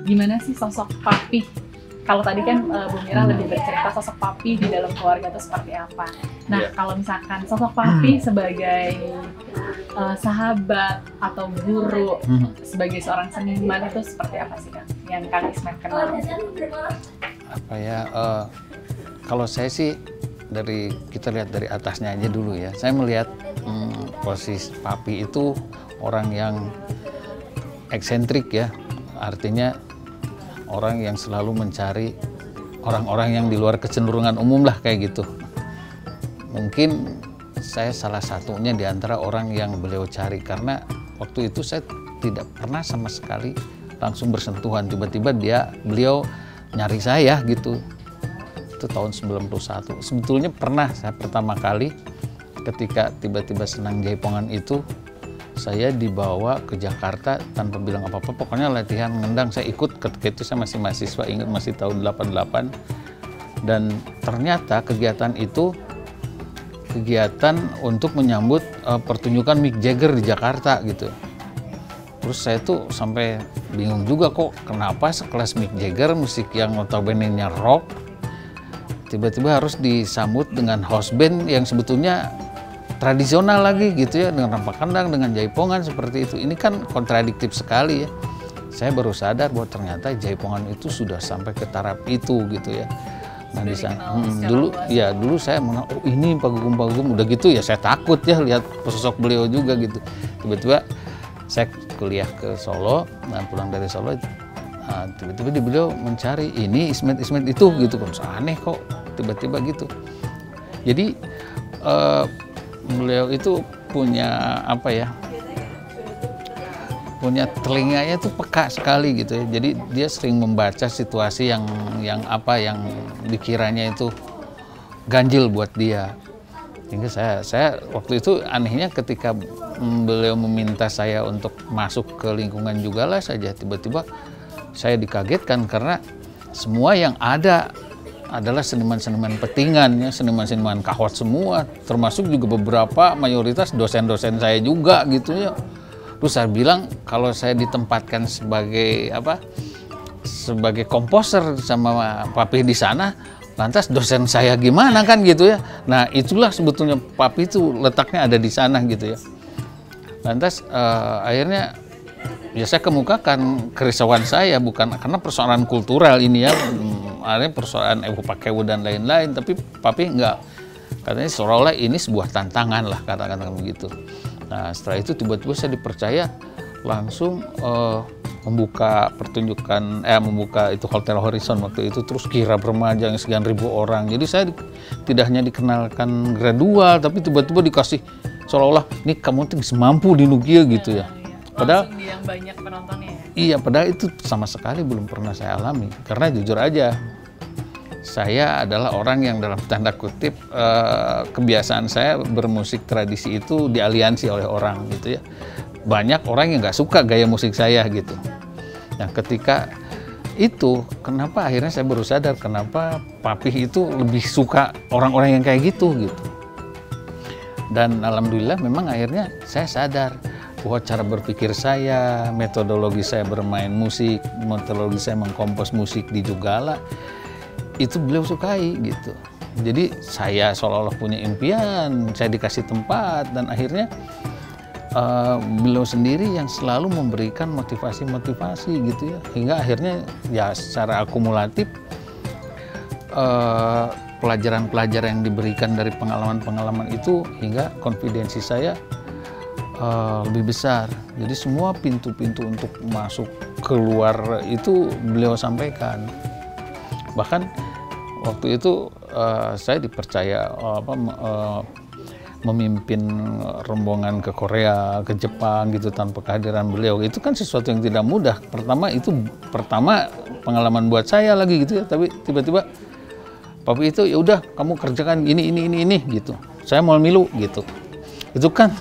gimana sih sosok Papi? Kalau tadi kan Bu Mira lebih bercerita sosok Papi di dalam keluarga itu seperti apa. Nah, kalau misalkan sosok Papi sebagai sahabat atau guru, sebagai seorang seniman itu seperti apa sih Kang? Yang Kang Ismet kenal? Apa ya? Kalau saya sih kita lihat dari atasnya aja dulu ya. Saya melihat posisi Papi itu orang yang eksentrik ya. Artinya orang yang selalu mencari orang-orang yang di luar kecenderungan umum lah kayak gitu. Mungkin saya salah satunya di antara orang yang beliau cari, karena waktu itu saya tidak pernah sama sekali langsung bersentuhan. Tiba-tiba beliau nyari saya gitu. Itu tahun 91. Sebetulnya pernah saya pertama kali ketika tiba-tiba Senang Jaipongan itu, saya dibawa ke Jakarta tanpa bilang apa-apa, pokoknya latihan ngendang. Saya ikut, ketika itu saya masih mahasiswa, ingat masih tahun 88. Dan ternyata kegiatan itu kegiatan untuk menyambut pertunjukan Mick Jagger di Jakarta gitu. Terus saya tuh sampai bingung juga, kok kenapa sekelas Mick Jagger, musik yang notabene-nya rock, tiba-tiba harus disambut dengan house band yang sebetulnya tradisional lagi gitu ya, dengan rampak kendang, dengan jaipongan seperti itu. Ini kan kontradiktif sekali ya. Saya baru sadar bahwa ternyata jaipongan itu sudah sampai ke taraf itu gitu ya. Nah di sana dulu saya menganggap, oh ini pagugum udah gitu ya, saya takut ya lihat sosok beliau juga gitu. Tiba-tiba saya kuliah ke Solo, nah pulang dari Solo, tiba-tiba beliau mencari ini Ismet itu gitu kan, aneh kok tiba-tiba gitu. Jadi beliau itu punya apa ya, punya telinganya tuh peka sekali gitu ya. Jadi dia sering membaca situasi yang dikiranya itu ganjil buat dia. Sehingga saya waktu itu anehnya ketika beliau meminta saya untuk masuk ke lingkungan juga lah saja, tiba-tiba saya dikagetkan karena semua yang ada adalah seniman-seniman petingan ya, seniman-seniman kahwat semua, termasuk juga beberapa mayoritas dosen-dosen saya juga gitu ya. Terus saya bilang kalau saya ditempatkan sebagai sebagai komposer sama Papi di sana, lantas dosen saya gimana kan gitu ya. Nah itulah sebetulnya Papi itu letaknya ada di sana gitu ya. Lantas akhirnya ya saya kemukakan kerisauan saya, bukan karena persoalan kultural ini ya, ada persoalan Ewu Pakewu dan lain-lain, tapi Papi enggak, katanya seolah-olah ini sebuah tantangan lah, katakan begitu. Nah setelah itu tiba-tiba saya dipercaya langsung membuka pertunjukan, membuka itu Hotel Horizon waktu itu, terus kira bermaja yang sekian ribu orang. Jadi saya tidak hanya dikenalkan gradual, tapi tiba-tiba dikasih seolah-olah ini kamu tuh semampu di Nukia gitu ya. Padahal yang banyak penontonnya ya? Iya, padahal itu sama sekali belum pernah saya alami. Karena jujur aja, saya adalah orang yang dalam tanda kutip kebiasaan saya bermusik tradisi itu dialiansi oleh orang gitu ya. Banyak orang yang nggak suka gaya musik saya gitu. Nah ketika itu, kenapa akhirnya saya baru sadar kenapa Papi itu lebih suka orang-orang yang kayak gitu. Dan alhamdulillah memang akhirnya saya sadar bahwa cara berpikir saya, metodologi saya bermain musik, metodologi saya mengkompos musik di Jugala, itu beliau sukai gitu. Jadi saya seolah-olah punya impian, saya dikasih tempat, dan akhirnya beliau sendiri yang selalu memberikan motivasi-motivasi gitu ya. Hingga akhirnya ya secara akumulatif pelajaran-pelajaran yang diberikan dari pengalaman-pengalaman itu hingga konfidensi saya lebih besar. Jadi semua pintu-pintu untuk masuk keluar itu beliau sampaikan. Bahkan waktu itu saya dipercaya memimpin rombongan ke Korea, ke Jepang gitu tanpa kehadiran beliau. Itu kan sesuatu yang tidak mudah. Pertama pengalaman buat saya lagi gitu ya. Tapi tiba-tiba Papi itu ya udah kamu kerjakan ini gitu. Saya mau milu gitu. Itu kan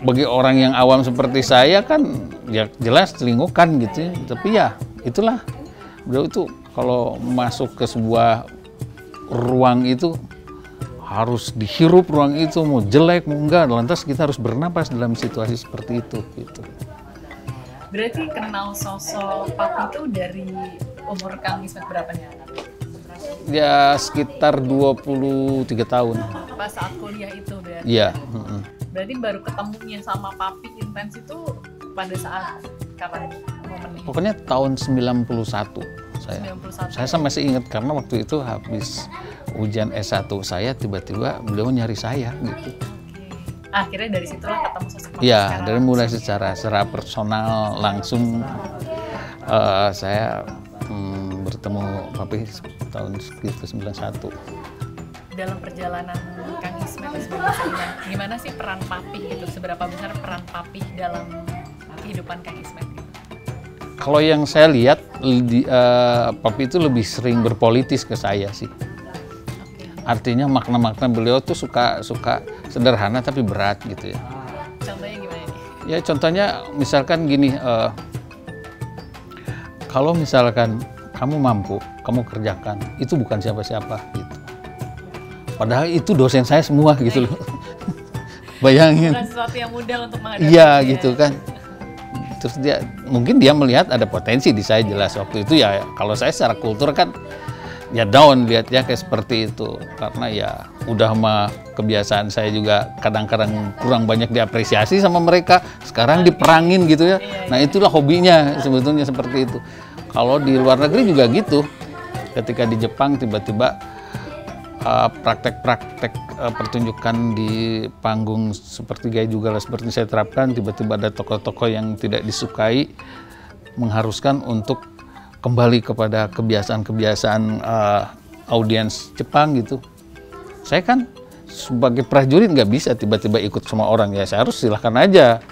bagi orang yang awam seperti saya kan ya jelas telingukan gitu ya. Tapi ya itulah, beliau itu kalau masuk ke sebuah ruang itu harus dihirup ruang itu, mau jelek mau enggak, lantas kita harus bernapas dalam situasi seperti itu gitu. Berarti kenal sosok Papi itu dari umur Kang Ismet berapa nih? Ya sekitar 23 tahun. Pas saat kuliah itu berarti? Iya. Berarti baru ketemunya sama Papi intens itu pada saat kapan momennya? Pokoknya tahun 91 saya. 91. Saya masih ingat karena waktu itu habis ujian S1 saya, tiba-tiba beliau nyari saya gitu. Akhirnya dari situlah ketemu sosok Papi. Iya, dari mulai secara personal langsung saya bertemu Papi tahun segitu 91. Dalam perjalanan Kang Ismet sebagai seniman, gimana sih peran Papi gitu? Seberapa besar peran Papi dalam kehidupan Kang Ismet? Kalau yang saya lihat, Papi itu lebih sering berpolitis ke saya sih. Artinya makna-makna beliau tuh suka sederhana tapi berat gitu ya. Contohnya gimana nih? Ya contohnya misalkan gini, kalau misalkan kamu mampu, kamu kerjakan, itu bukan siapa-siapa gitu. Padahal itu dosen saya semua gitu loh. Bayangin. Bukan sesuatu yang mudah untuk menghadapi. Iya gitu kan. Terus mungkin dia melihat ada potensi di saya, jelas waktu itu ya. Kalau saya secara kultur kan ya down lihat ya kayak seperti itu, karena ya udah mah kebiasaan saya juga kadang-kadang kurang banyak diapresiasi sama mereka, sekarang diperangin gitu ya. Nah itulah hobinya sebetulnya seperti itu. Kalau di luar negeri juga gitu, ketika di Jepang tiba-tiba praktek-praktek pertunjukan di panggung seperti gaya juga lah seperti saya terapkan, tiba-tiba ada tokoh-tokoh yang tidak disukai mengharuskan untuk kembali kepada kebiasaan-kebiasaan audiens Jepang gitu. Saya kan sebagai prajurit nggak bisa tiba-tiba ikut semua orang ya, saya harus silahkan aja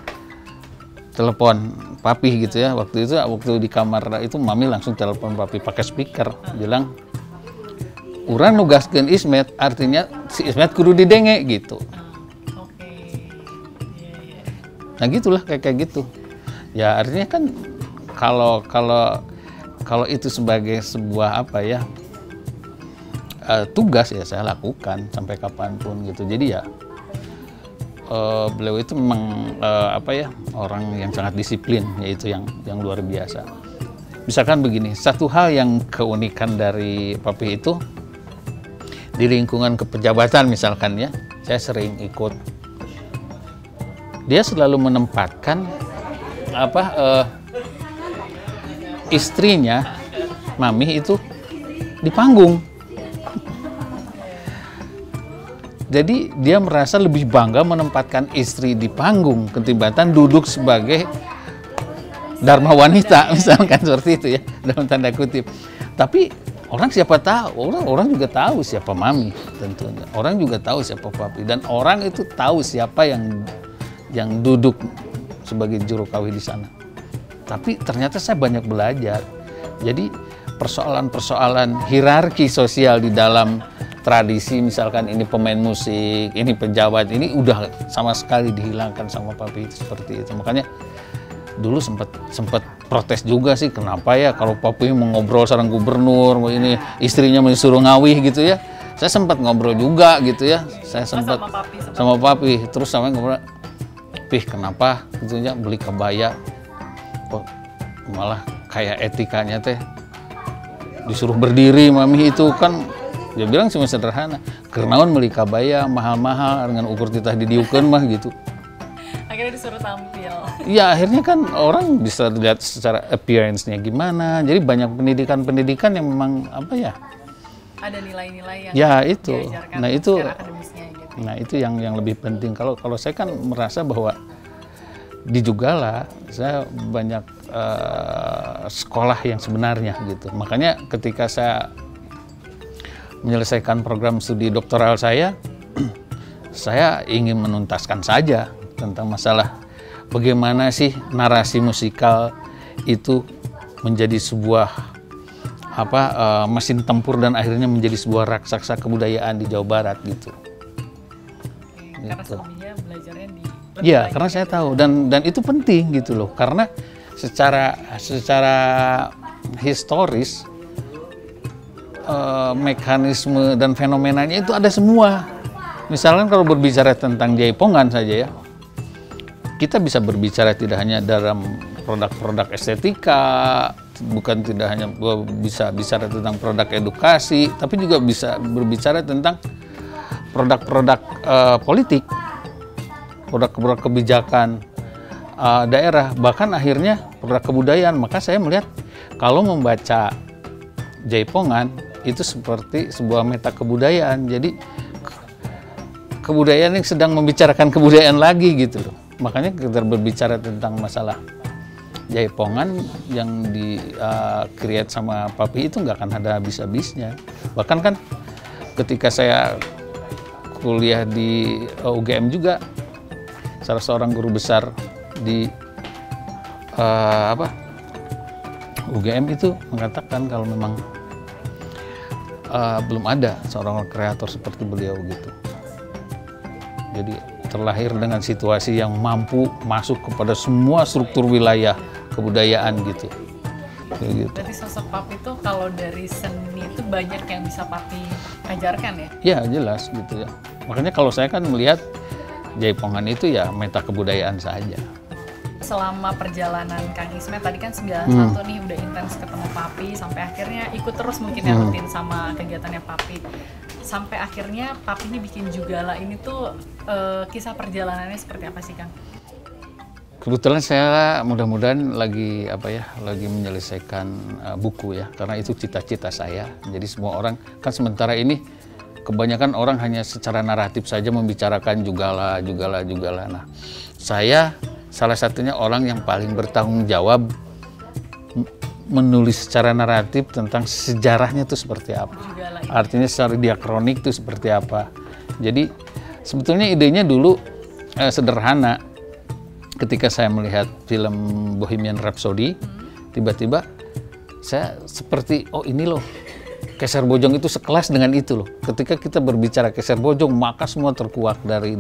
telepon Papi gitu ya. Waktu di kamar itu Mami langsung telepon Papi pakai speaker, bilang urang nugaskeun Ismet, artinya si Ismet kudu didenge gitu. Nah gitulah kayak gitu. Ya artinya kan kalau itu sebagai sebuah apa ya tugas ya saya lakukan sampai kapanpun gitu. Jadi ya beliau itu memang orang yang sangat disiplin, yaitu yang luar biasa. Misalkan begini, satu hal yang keunikan dari Papi itu di lingkungan kepejabat misalkan ya, saya sering ikut. Dia selalu menempatkan istrinya Mami itu di panggung. Jadi dia merasa lebih bangga menempatkan istri di panggung ketimbang duduk sebagai dharma wanita misalkan seperti itu ya, dalam tanda kutip. Tapi orang siapa tahu, orang juga tahu siapa Mami tentunya. Orang juga tahu siapa Papi, dan orang itu tahu siapa yang duduk sebagai juru kawih di sana. Tapi ternyata saya banyak belajar. Jadi persoalan-persoalan hierarki sosial di dalam tradisi, misalkan ini pemain musik, ini pejabat, ini udah sama sekali dihilangkan sama Papi itu seperti itu. Makanya dulu sempat protes juga sih, kenapa ya kalau Papi mau ngobrol sareng gubernur, ini istrinya disuruh ngawih gitu ya. Saya sempat ngobrol juga gitu ya. Saya sempat sama Papi, terus sama ngobrol, "Pih, kenapa gitu ya beli kebaya kok malah kayak etikanya teh disuruh berdiri Mami itu kan." Dia bilang cuma sederhana, "Kenaon meuli kabaya mahal-mahal dengan ukur titah didiukeun mah," gitu. Akhirnya disuruh tampil. Iya, akhirnya kan orang bisa lihat secara appearance-nya gimana. Jadi banyak pendidikan yang memang apa ya? Ada nilai-nilai yang ya itu. diajarkan Nah itu secara akademisnya gitu. Nah itu yang lebih penting. Kalau saya kan merasa bahwa di Jugala saya banyak sekolah yang sebenarnya gitu. Makanya ketika saya menyelesaikan program studi doktoral saya ingin menuntaskan saja tentang masalah bagaimana sih narasi musikal itu menjadi sebuah mesin tempur dan akhirnya menjadi sebuah raksasa kebudayaan di Jawa Barat gitu. Karena sebelumnya belajarnya di Iya, karena saya tahu dan itu penting gitu loh, karena secara historis mekanisme dan fenomenanya itu ada semua. Misalkan kalau berbicara tentang Jaipongan saja ya, kita bisa berbicara tidak hanya dalam produk-produk estetika, bukan tidak hanya bisa bicara tentang produk edukasi, tapi juga bisa berbicara tentang produk-produk politik, produk-produk kebijakan daerah, bahkan akhirnya produk kebudayaan. Maka saya melihat kalau membaca Jaipongan itu seperti sebuah meta kebudayaan. Jadi kebudayaan yang sedang membicarakan kebudayaan lagi gitu loh. Makanya kita berbicara tentang masalah Jaipongan yang di create sama Papi itu nggak akan ada habis-habisnya. Bahkan kan ketika saya kuliah di UGM juga, salah seorang guru besar di UGM itu mengatakan kalau memang belum ada seorang kreator seperti beliau gitu. Jadi terlahir dengan situasi yang mampu masuk kepada semua struktur wilayah kebudayaan gitu. Gitu. Berarti sosok Papi itu kalau dari seni itu banyak yang bisa Papi ajarkan ya? Ya jelas gitu ya. Makanya kalau saya kan melihat Jaipongan itu ya meta kebudayaan saja. Selama perjalanan Kang Ismet tadi kan 91 nih udah intens ketemu Papi sampai akhirnya ikut terus mungkin ya rutin sama kegiatannya Papi. Sampai akhirnya Papi ini bikin Jugala ini tuh kisah perjalanannya seperti apa sih Kang? Kebetulan saya mudah-mudahan lagi lagi menyelesaikan buku ya, karena itu cita-cita saya. Jadi semua orang kan sementara ini kebanyakan orang hanya secara naratif saja membicarakan Jugala. Nah, saya salah satunya orang yang paling bertanggung jawab menulis secara naratif tentang sejarahnya itu seperti apa. Artinya secara diakronik itu seperti apa. Jadi sebetulnya idenya dulu sederhana. Ketika saya melihat film Bohemian Rhapsody, tiba-tiba saya seperti, oh ini loh, Keser Bojong itu sekelas dengan itu loh. Ketika kita berbicara Keser Bojong, maka semua terkuak dari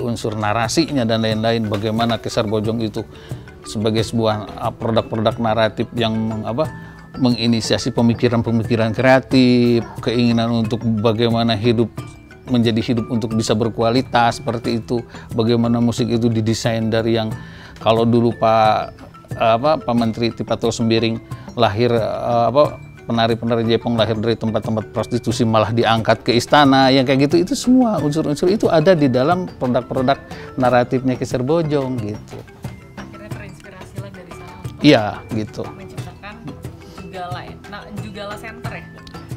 unsur narasinya dan lain-lain. Bagaimana Keser Bojong itu sebagai sebuah produk-produk naratif yang menginisiasi pemikiran-pemikiran kreatif, keinginan untuk bagaimana menjadi hidup untuk bisa berkualitas seperti itu. Bagaimana musik itu didesain dari yang kalau dulu Pak Menteri Tipatul Sembiring lahir penari-penari Jaipong lahir dari tempat-tempat prostitusi malah diangkat ke istana, yang kayak gitu. Itu semua unsur-unsur itu ada di dalam produk-produk naratifnya Keser Bojong gitu. Akhirnya terinspirasi lah dari sana. Iya gitu. Menciptakan Jugala ya. Nah, Jugala Center ya.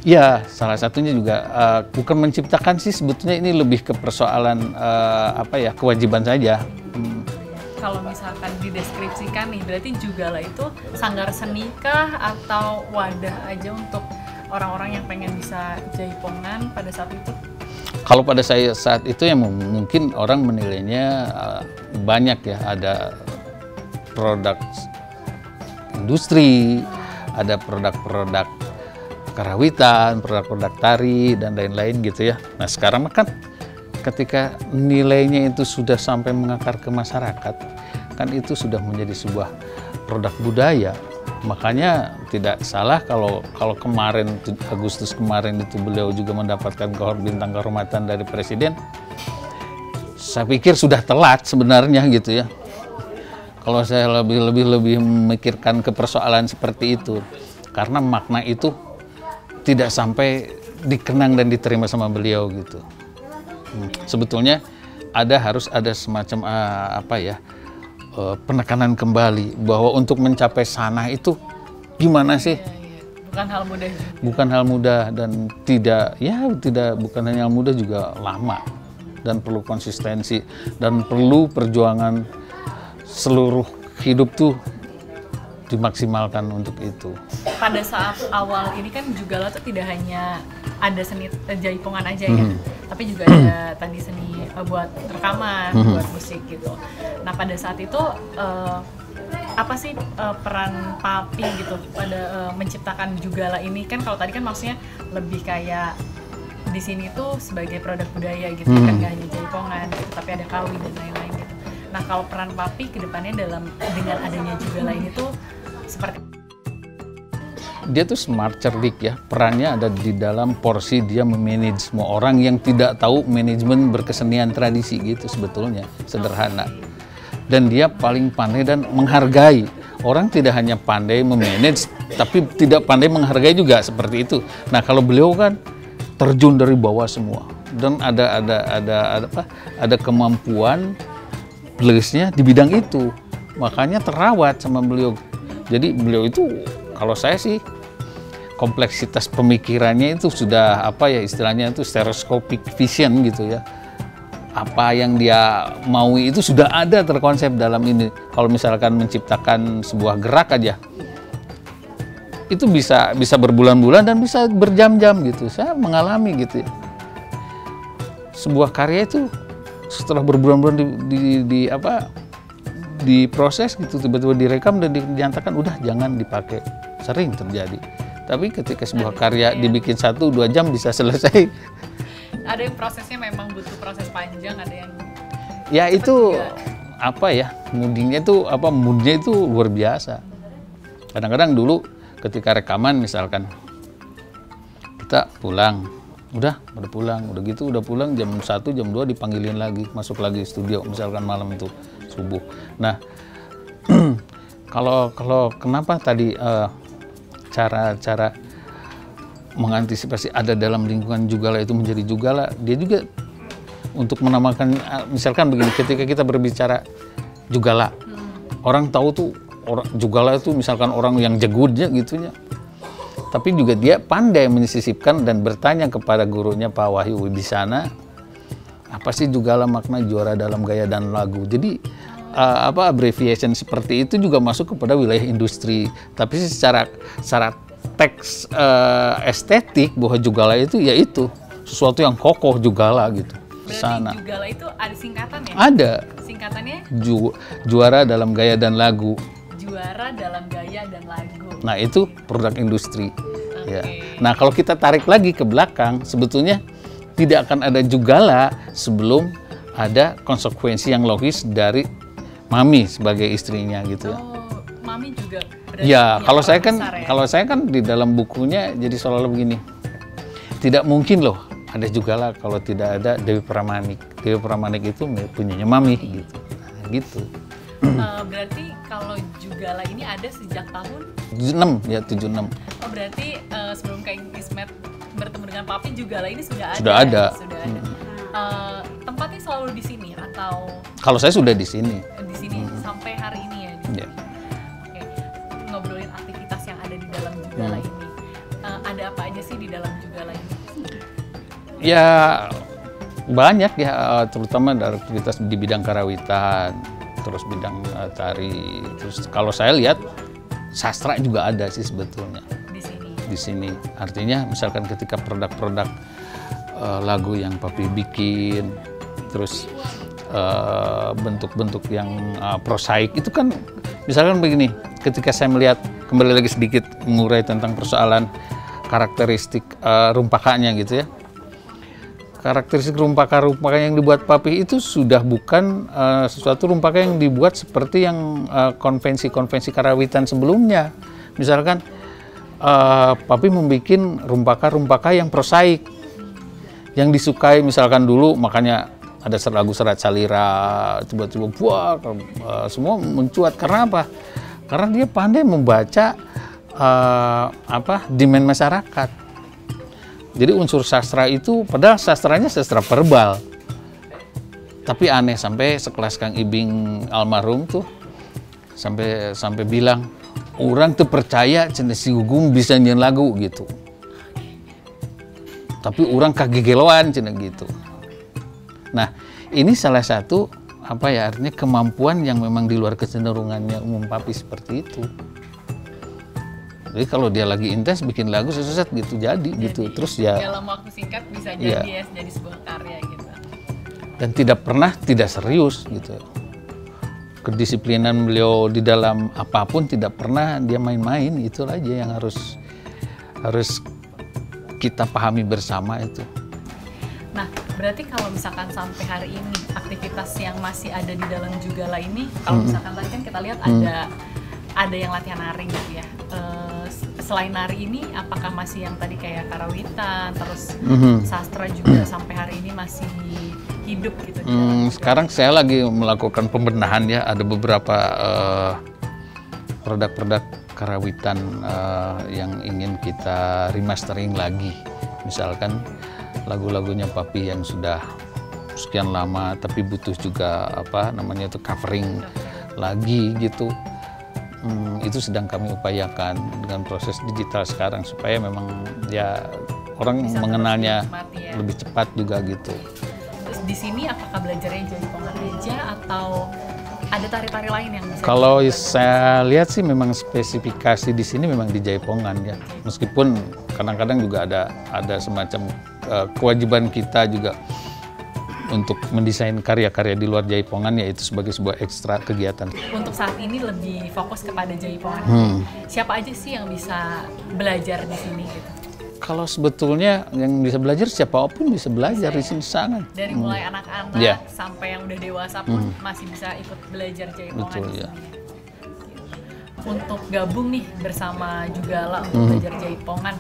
Ya, salah satunya juga bukan menciptakan sih, sebetulnya ini lebih ke persoalan kewajiban saja. Kalau misalkan dideskripsikan nih, berarti Jugala itu sanggar seni kah atau wadah aja untuk orang-orang yang pengen bisa Jaipongan pada saat itu? Kalau pada saya saat itu ya mungkin orang menilainya banyak ya, ada produk industri, ada produk-produk karawitan, produk-produk tari, dan lain-lain gitu ya. Nah sekarang kan ketika nilainya itu sudah sampai mengakar ke masyarakat, kan itu sudah menjadi sebuah produk budaya. Makanya tidak salah kalau kemarin, Agustus kemarin itu beliau juga mendapatkan bintang kehormatan dari Presiden. Saya pikir sudah telat sebenarnya gitu ya. Kalau saya lebih memikirkan ke persoalan seperti itu, karena makna itu tidak sampai dikenang dan diterima sama beliau gitu. Sebetulnya harus ada semacam penekanan kembali bahwa untuk mencapai sana itu gimana sih? Bukan hal mudah. Bukan hal mudah, dan bukan hanya hal mudah, juga lama dan perlu konsistensi dan perlu perjuangan seluruh hidup tuh dimaksimalkan untuk itu. Pada saat awal ini kan Jugala tuh tidak hanya ada seni Jaipongan aja ya, tapi juga ada tadi seni buat rekaman, buat musik gitu. Nah pada saat itu apa sih peran Papi gitu pada menciptakan Jugala ini? Kan kalau tadi kan maksudnya lebih kayak di sini tuh sebagai produk budaya gitu, kan nggak hanya Jaipongan gitu, tapi ada Kawi dan lain-lain gitu. Nah kalau peran Papi kedepannya dengan adanya Jugala ini tuh seperti, dia tuh smart, cerdik ya. Perannya ada di dalam porsi dia memanage semua orang yang tidak tahu manajemen berkesenian tradisi gitu sebetulnya, sederhana. dan dia paling pandai dan menghargai. Orang tidak hanya pandai memanage, tapi tidak pandai menghargai juga, seperti itu. Nah, kalau beliau kan terjun dari bawah semua dan ada kemampuan plusnya di bidang itu. Makanya terawat sama beliau. Jadi beliau itu, kalau saya sih, kompleksitas pemikirannya itu sudah istilahnya itu stereoscopic vision gitu ya. Apa yang dia mau itu sudah ada terkonsep dalam ini. Kalau misalkan menciptakan sebuah gerak aja, itu bisa berbulan-bulan dan bisa berjam-jam gitu. Saya mengalami gitu ya. Sebuah karya itu setelah berbulan-bulan diproses gitu, tiba-tiba direkam dan dinyatakan udah jangan dipakai. Sering terjadi. Tapi ketika sebuah karya dibikin 1-2 jam bisa selesai. Ada yang prosesnya memang butuh proses panjang, ada yang ya itu moodnya itu luar biasa. Kadang-kadang dulu ketika rekaman misalkan kita pulang, udah pulang jam 1 jam 2 dipanggilin lagi, masuk lagi studio misalkan malam itu subuh. Nah, kalau kenapa tadi cara mengantisipasi ada dalam lingkungan Jugala itu menjadi Jugala, dia juga untuk menamakan, misalkan begini, ketika kita berbicara Jugala, orang tahu tuh Jugala itu misalkan orang yang jegudnya gitunya, tapi juga dia pandai menyisipkan dan bertanya kepada gurunya Pak Wahyu Wibisana, apa sih Jugala, makna juara dalam gaya dan lagu. Jadi abbreviation seperti itu juga masuk kepada wilayah industri, tapi secara teks estetik bahwa Jugala itu yaitu sesuatu yang kokoh, Jugala gitu. Berarti Jugala itu ada singkatannya? Ada. Singkatannya? Juara dalam gaya dan lagu. Juara dalam gaya dan lagu. Nah, itu produk industri. Okay. Ya. Nah, kalau kita tarik lagi ke belakang, sebetulnya tidak akan ada Jugala sebelum ada konsekuensi yang logis dari Mami sebagai istrinya gitu ya. Oh, Mami juga. Ya, kalau saya kan di dalam bukunya jadi seolah-olah begini. Tidak mungkin loh ada Jugala kalau tidak ada Dewi Pramanik. Dewi Pramanik itu punyanya Mami gitu. Nah, gitu. Berarti kalau Jugala ini ada sejak tahun 76. Oh, berarti sebelum Kang Ismet bertemu dengan Papi, Jugala ini sudah ada. Sudah ada. Tempatnya selalu di sini atau? Kalau saya sudah di sini. Di sini sampai hari ini ya. Yeah. Ngobrolin aktivitas yang ada di dalam Jugala ini, ada apa aja sih di dalam Jugala ini? Ya banyak ya, terutama dari aktivitas di bidang karawitan, terus bidang tari, terus kalau saya lihat sastra juga ada sih sebetulnya di sini. Artinya misalkan ketika produk-produk lagu yang Papi bikin, terus bentuk-bentuk yang prosaik itu kan, misalkan begini, ketika saya melihat, kembali lagi sedikit mengurai tentang persoalan karakteristik rumpakanya gitu ya. Karakteristik rumpaka yang dibuat Papi itu sudah bukan sesuatu rumpaka yang dibuat seperti yang konvensi-konvensi karawitan sebelumnya. Misalkan Papi membuat rumpaka yang prosaik, yang disukai misalkan dulu, makanya ada lagu Serat Salira, tiba-tiba semua mencuat. Karena apa? Karena dia pandai membaca demand masyarakat. Jadi unsur sastra itu, padahal sastranya sastra verbal, tapi aneh sampai sekelas Kang Ibing almarhum tuh sampai bilang orang tuh percaya cenah si Gugum bisa nyanyi lagu gitu, tapi orang kagegeloan cenah gitu. Nah, ini salah satu artinya kemampuan yang memang di luar kecenderungannya umum Papi seperti itu. Jadi kalau dia lagi intens bikin lagu seset gitu jadi gitu, terus ya dalam waktu singkat bisa jadi jadi sebuah karya gitu. Dan tidak serius gitu. Kedisiplinan beliau di dalam apapun tidak pernah dia main-main, itu aja yang harus kita pahami bersama itu. Nah, berarti kalau misalkan sampai hari ini aktivitas yang masih ada di dalam Jugala ini, kalau misalkan tadi kan kita lihat ada yang latihan nari gitu ya. Selain nari ini, apakah masih yang tadi kayak karawitan, terus sastra juga sampai hari ini masih hidup gitu? Sekarang saya lagi melakukan pembenahan ya, ada beberapa produk-produk karawitan yang ingin kita remastering lagi. Misalkan lagu-lagunya Papi yang sudah sekian lama tapi butuh juga covering lagi gitu. Itu sedang kami upayakan dengan proses digital sekarang supaya memang ya orang bisa mengenalnya ya, lebih cepat juga gitu. Terus di sini apakah belajarnya jaipongan aja atau ada tari-tari lain yang bisa? Kalau saya lihat sih memang spesifikasi di sini memang di jaipongan ya. Meskipun kadang-kadang juga ada semacam kewajiban kita juga untuk mendesain karya-karya di luar jaipongan, yaitu sebagai sebuah ekstra kegiatan. Untuk saat ini lebih fokus kepada jaipongan. Siapa aja sih yang bisa belajar di sini gitu? Kalau sebetulnya yang bisa belajar siapapun bisa belajar di sini sangat. Dari mulai anak-anak sampai yang udah dewasa pun masih bisa ikut belajar jaipongan. Betul, di sini. ya. Untuk gabung nih bersama Jugala untuk belajar jaipongan,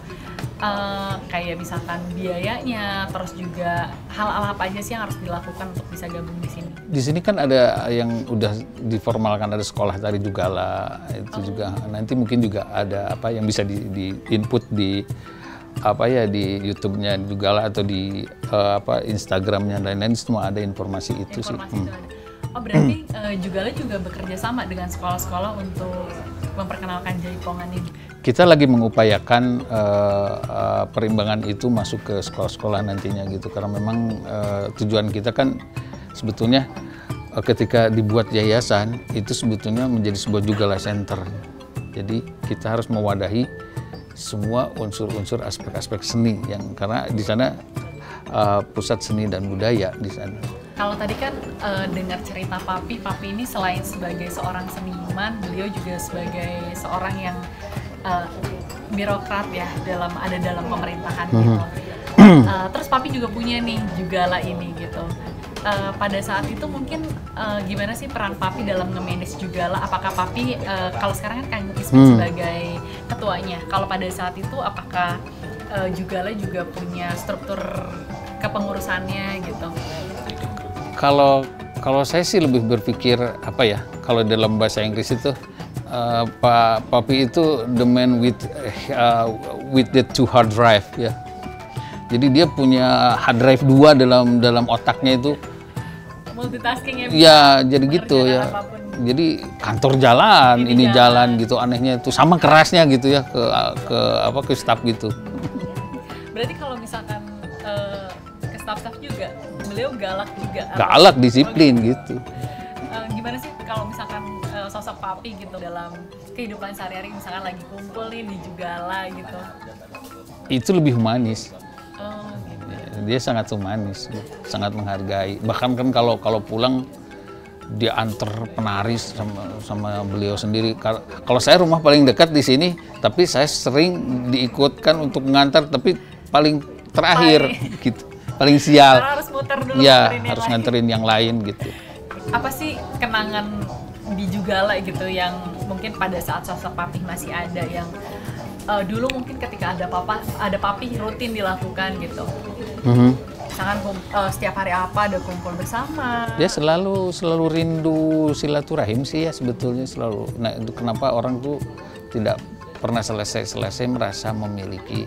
kayak misalkan biayanya, terus juga hal-hal apa aja sih yang harus dilakukan untuk bisa gabung di sini? Di sini kan ada yang udah diformalkan, ada sekolah tari Jugala itu juga. Nanti mungkin juga ada yang bisa di input di di YouTube-nya Jugala atau di Instagram-nya dan lain-lain, semua ada informasi itu sih. Itu ada. Oh berarti Jugala juga bekerja sama dengan sekolah-sekolah untuk memperkenalkan jaipongan ini? Kita lagi mengupayakan perimbangan itu masuk ke sekolah-sekolah nantinya gitu, karena memang tujuan kita kan sebetulnya ketika dibuat yayasan itu sebetulnya menjadi sebuah Jugala Center. Jadi kita harus mewadahi semua unsur-unsur aspek-aspek seni yang karena di sana pusat seni dan budaya di sana. Kalau tadi kan dengar cerita Papi ini selain sebagai seorang seniman, beliau juga sebagai seorang yang birokrat ya dalam pemerintahan gitu. Terus Papi juga punya nih Jugala ini gitu. Pada saat itu mungkin gimana sih peran Papi dalam nge-manage Jugala? Apakah Papi kalau sekarang kan Kang Ismet sebagai ketuanya, kalau pada saat itu apakah Jugala juga punya struktur kepengurusannya gitu? Kalau saya sih lebih berpikir kalau dalam bahasa Inggris itu Pak Papi itu the man with the two hard drive ya. Jadi dia punya hard drive 2 dalam otaknya itu. Multitasking ya. Jadi gitu ya. Apapun. Jadi kantor jalan, ini jalan gitu, anehnya itu sama kerasnya gitu ya ke staff gitu. Berarti kalau misalkan ke staff-staff juga beliau galak juga. Galak, disiplin gitu. Gimana sih kalau misalkan sosok Papi gitu dalam kehidupan sehari-hari, misalkan lagi kumpul nih di Jugala gitu? Itu lebih humanis. Gitu. Dia sangat humanis, sangat menghargai. Bahkan kan kalau pulang dia antar penari sama beliau sendiri. Kalau saya rumah paling dekat di sini, tapi saya sering diikutkan untuk mengantar, tapi paling terakhir gitu. Paling sial. Karena harus muter dulu. Ya, harus nganterin yang lain gitu. Apa sih kenangan di Jugala gitu yang mungkin pada saat sosok Papi masih ada, yang dulu mungkin ketika ada Papi rutin dilakukan gitu? Misalkan setiap hari ada kumpul bersama. Dia selalu rindu silaturahim sih ya sebetulnya selalu. Nah itu kenapa orang tuh tidak pernah selesai merasa memiliki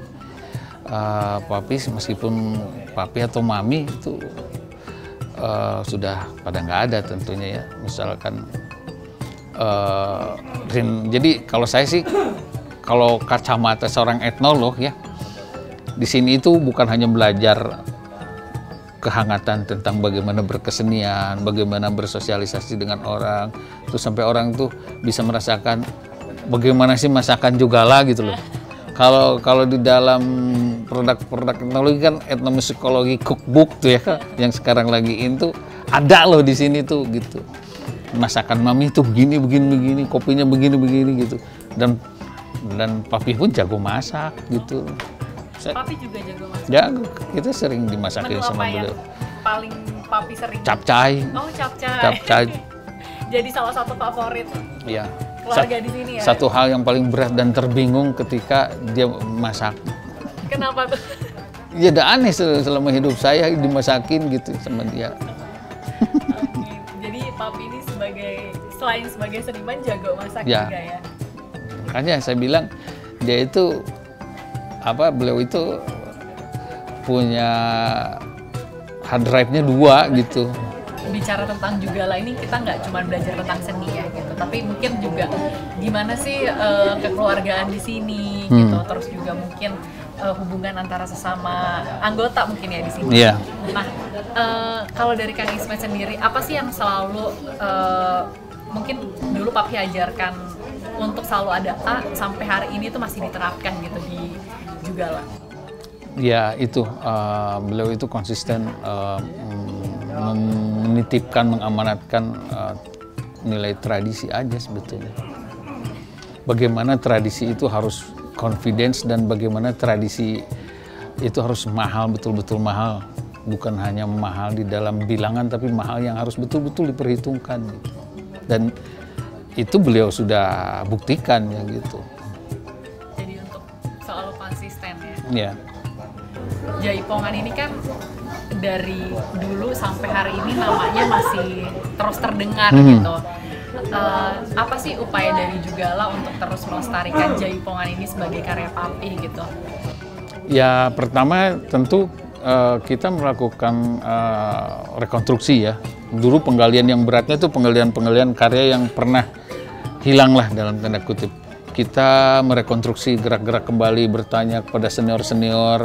Papi, meskipun Papi atau Mami itu sudah pada nggak ada tentunya ya. Misalkan jadi kalau saya sih, kalau kacamata seorang etnolog ya, di sini itu bukan hanya belajar kehangatan tentang bagaimana berkesenian, bagaimana bersosialisasi dengan orang, terus sampai orang tuh bisa merasakan bagaimana sih masakan Jugala gitu loh. Kalau di dalam produk-produk teknologi kan etnomusikologi cookbook tuh ya, yang sekarang lagi tuh ada loh di sini tuh gitu. Masakan Mami tuh begini, kopinya begini gitu. Dan Papi pun jago masak gitu. Papi juga jago masak? Ya, kita sering dimasakin menu sama beliau. Paling Papi sering? Capcay. Oh, capcay. Capcay. Jadi salah satu favorit ya. Keluarga di sini ya? Satu hal yang paling berat dan terbingung ketika dia masak. Kenapa tuh? Ya udah aneh selama hidup saya dimasakin gitu sama dia. Oke, jadi Papi ini selain sebagai seniman jago masak Ya. juga ya. Makanya saya bilang beliau itu punya hard drive-nya 2 gitu. Bicara tentang Jugala ini kita nggak cuma belajar tentang seni ya gitu, tapi mungkin juga gimana sih kekeluargaan di sini gitu, terus juga mungkin hubungan antara sesama anggota mungkin ya di sini. Iya. Nah, kalau dari Kang Ismet sendiri apa sih yang selalu mungkin dulu Papi ajarkan untuk selalu ada A sampai hari ini tuh masih diterapkan gitu di Jugala? Ya itu beliau itu konsisten menitipkan, mengamanatkan nilai tradisi aja sebetulnya. Bagaimana tradisi itu harus confidence dan bagaimana tradisi itu harus mahal, betul-betul mahal. Bukan hanya mahal di dalam bilangan tapi mahal yang harus betul-betul diperhitungkan gitu. Dan itu beliau sudah buktikan ya gitu. Jadi untuk selalu konsisten ya. Ya. Jaipongan ini kan dari dulu sampai hari ini namanya masih terus terdengar gitu. Apa sih upaya dari Jugala untuk terus melestarikan Jaipongan ini sebagai karya Papi gitu? Ya pertama tentu kita melakukan rekonstruksi ya. Dulu penggalian yang beratnya itu penggalian karya yang pernah hilang lah dalam tanda kutip. Kita merekonstruksi gerak-gerak kembali, bertanya kepada senior-senior,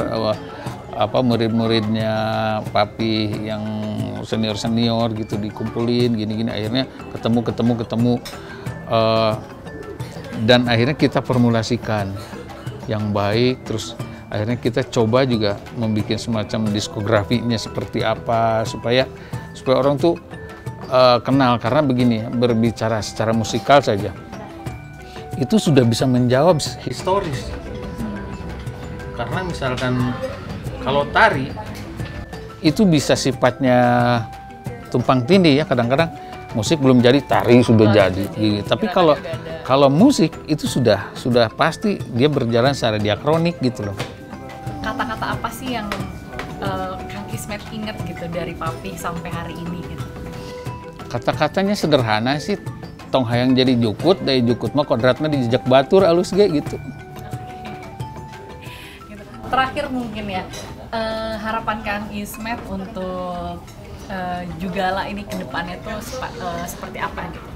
murid-muridnya Papi yang senior-senior gitu, dikumpulin gini-gini, akhirnya ketemu dan akhirnya kita formulasikan yang baik, terus akhirnya kita coba juga membuat semacam diskografinya seperti apa supaya orang tuh kenal, karena begini, berbicara secara musikal saja itu sudah bisa menjawab historis. Karena misalkan kalau tari itu bisa sifatnya tumpang tindih ya, kadang-kadang musik belum jadi tari sudah jadi gitu. Tapi kalau musik itu sudah pasti dia berjalan secara diakronik gitu loh. Kata-kata apa sih yang Kang Ismet ingat gitu dari Papi sampai hari ini gitu? Kata-katanya sederhana sih, tong hayang jadi jukut, dari jukut mah kodratnya dijejak batur alus ge gitu. Terakhir mungkin ya, harapan Kang Ismet untuk Jugala ini ke depannya tuh seperti apa gitu?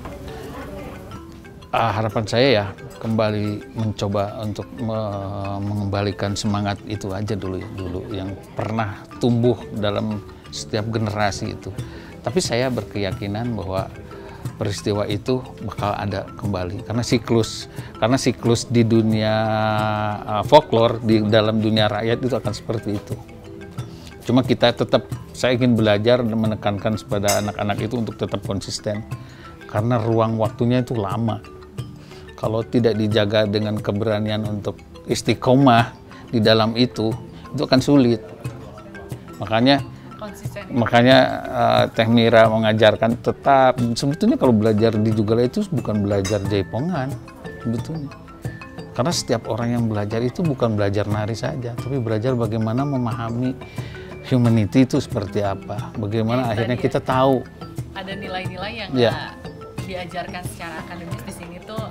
Harapan saya ya kembali mencoba untuk mengembalikan semangat itu aja dulu yang pernah tumbuh dalam setiap generasi itu. Tapi saya berkeyakinan bahwa peristiwa itu bakal ada kembali karena siklus di dunia folklore, di dalam dunia rakyat itu akan seperti itu. Cuma saya ingin belajar dan menekankan kepada anak-anak itu untuk tetap konsisten karena ruang waktunya itu lama. Kalau tidak dijaga dengan keberanian untuk istiqomah di dalam itu akan sulit. Makanya Teh Mira mengajarkan tetap, sebetulnya kalau belajar di Jugala itu bukan belajar Jaipongan sebetulnya. Karena setiap orang yang belajar itu bukan belajar nari saja, tapi belajar bagaimana memahami humanity itu seperti apa. Bagaimana akhirnya kita tahu. Ada nilai-nilai yang nggak diajarkan secara akademis di sini tuh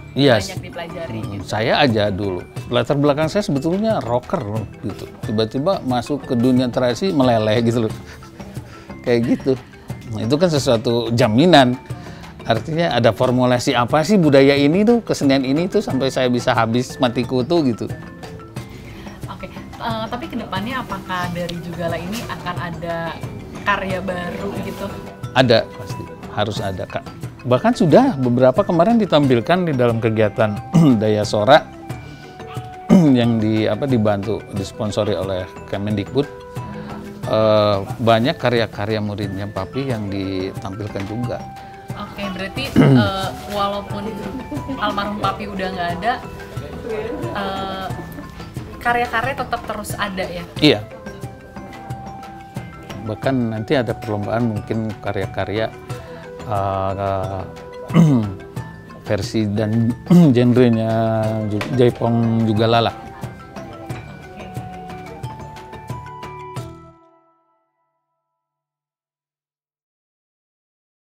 banyak dipelajari. Gitu. Saya aja dulu, latar belakang saya sebetulnya rocker loh, gitu. Tiba-tiba masuk ke dunia tradisi meleleh gitu loh. Kayak gitu. Nah, itu kan sesuatu jaminan. Artinya ada formulasi apa sih budaya ini tuh, kesenian ini tuh sampai saya bisa habis mati kutu gitu. Oke, tapi kedepannya apakah dari Jugala ini akan ada karya baru gitu? Ada, pasti. Harus ada, Kak. Bahkan sudah beberapa kemarin ditampilkan di dalam kegiatan Daya Sora yang dibantu, disponsori oleh Kemendikbud. Banyak karya-karya muridnya Papi yang ditampilkan juga. Oke, berarti walaupun almarhum Papi udah nggak ada, karya-karya tetap terus ada ya? Iya. Bahkan nanti ada perlombaan mungkin karya-karya versi dan genrenya Jaipong Jugala lah.